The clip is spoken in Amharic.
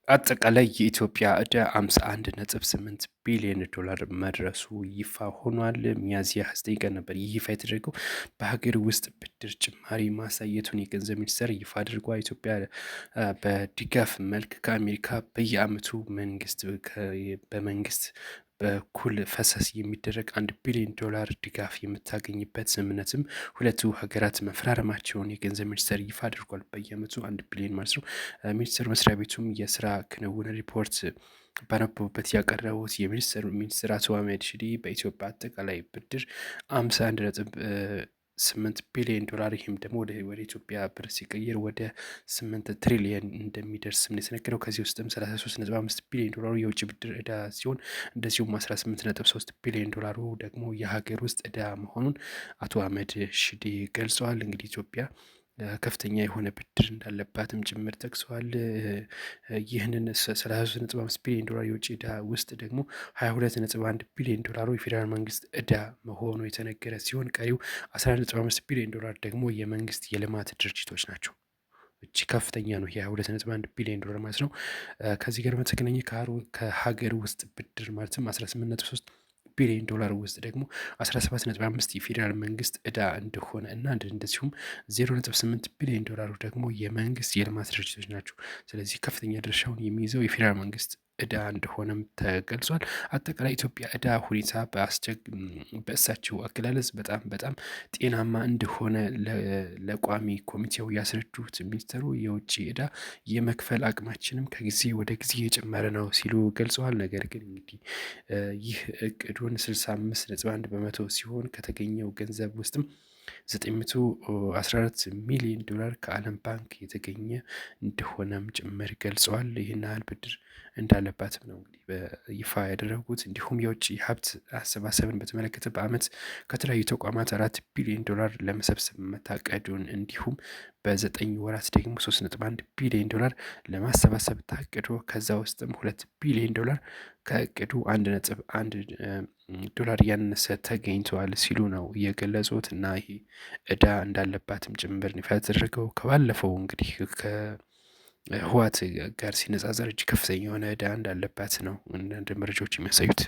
አጠቃላይ የኢትዮጵያ ዕዳ 51.8 ቢሊዮን ዶላር መድረሱ ይፋ ሆኗል። ሚያዝያ 29 ቀን ነበር ይህ ይፋ የተደረገው። በሀገር ውስጥ ብድር ጭማሪ ማሳየቱን የገንዘብ ሚኒስቴር ይፋ አድርጓል። ኢትዮጵያ በድጋፍ መልክ ከአሜሪካ በየዓመቱ በመንግስት በኩል ፈሰስ የሚደረግ 1 ቢሊዮን ዶላር ድጋፍ የምታገኝበት ስምምነትም ሁለቱ ሀገራት መፈራረማቸውን የገንዘብ ሚኒስቴር ይፋ አድርጓል። በየዓመቱ 1 ቢሊዮን ማለት ነው። ሚኒስቴር መስሪያ ቤቱም የስራ ክንውን ሪፖርት ባነበቡበት ያቀረቡት ሚኒስትር አቶ አህመድ ሺዴ በኢትዮጵያ አጠቃላይ ብድር 51.8 ቢሊዮን ዶላር ይህም ደግሞ ወደ ኢትዮጵያ ብር ሲቀየር ወደ 8 ትሪሊየን እንደሚደርስም የተነገረው። ከዚህ ውስጥም 33.5 ቢሊዮን ዶላሩ የውጭ ብድር ዕዳ ሲሆን እንደዚሁም 18.3 ቢሊዮን ዶላሩ ደግሞ የሀገር ውስጥ ዕዳ መሆኑን አቶ አህመድ ሺዴ ገልጸዋል። እንግዲህ ኢትዮጵያ ከፍተኛ የሆነ ብድር እንዳለባትም ጭምር ጠቅሰዋል። ይህንን 33.5 ቢሊዮን ዶላር የውጭ ዕዳ ውስጥ ደግሞ 22.1 ቢሊዮን ዶላሩ የፌዴራል መንግስት ዕዳ መሆኑ የተነገረ ሲሆን ቀሪው 11.5 ቢሊዮን ዶላር ደግሞ የመንግስት የልማት ድርጅቶች ናቸው። እጅ ከፍተኛ ነው። የ22.1 ቢሊዮን ዶላር ማለት ነው። ከዚህ ጋር በተገናኘ ከሀገር ውስጥ ብድር ማለትም 18.3 ቢሊዮን ዶላር ውስጥ ደግሞ 17.5 የፌዴራል መንግስት ዕዳ እንደሆነ እና እንደዚሁም 0.8 ቢሊዮን ዶላሩ ደግሞ የመንግስት የልማት ድርጅቶች ናቸው። ስለዚህ ከፍተኛ ድርሻውን የሚይዘው የፌዴራል መንግስት ዕዳ እንደሆነም ተገልጿል። አጠቃላይ ኢትዮጵያ ዕዳ ሁኔታ በእሳቸው አገላለጽ በጣም ጤናማ እንደሆነ ለቋሚ ኮሚቴው ያስረዱት ሚኒስትሩ የውጭ ዕዳ የመክፈል አቅማችንም ከጊዜ ወደ ጊዜ የጨመረ ነው ሲሉ ገልጸዋል። ነገር ግን እንግዲህ ይህ እቅዱን 65.1 በመቶ ሲሆን ከተገኘው ገንዘብ ውስጥም 914 ሚሊዮን ዶላር ከዓለም ባንክ የተገኘ እንደሆነም ጭምር ገልጸዋል። ይህን ያህል ብድር እንዳለባትም ነው እንግዲህ በይፋ ያደረጉት። እንዲሁም የውጭ ሀብት አሰባሰብን በተመለከተ በዓመት ከተለያዩ ተቋማት 4 ቢሊዮን ዶላር ለመሰብሰብ መታቀዱን እንዲሁም በ9 ወራት ደግሞ 3.1 ቢሊዮን ዶላር ለማሰባሰብ ታቅዶ ከዛ ውስጥም 2 ቢሊዮን ዶላር ከእቅዱ 1.1 ዶላር ያነሰ ተገኝተዋል ሲሉ ነው የገለጹት። እና ይሄ ዕዳ እንዳለባትም ጭምር ይፋ የተደረገው ከባለፈው እንግዲህ ከህወሓት ጋር ሲነጻጸር እጅግ ከፍተኛ የሆነ ዕዳ እንዳለባት ነው አንዳንድ መረጃዎች የሚያሳዩት።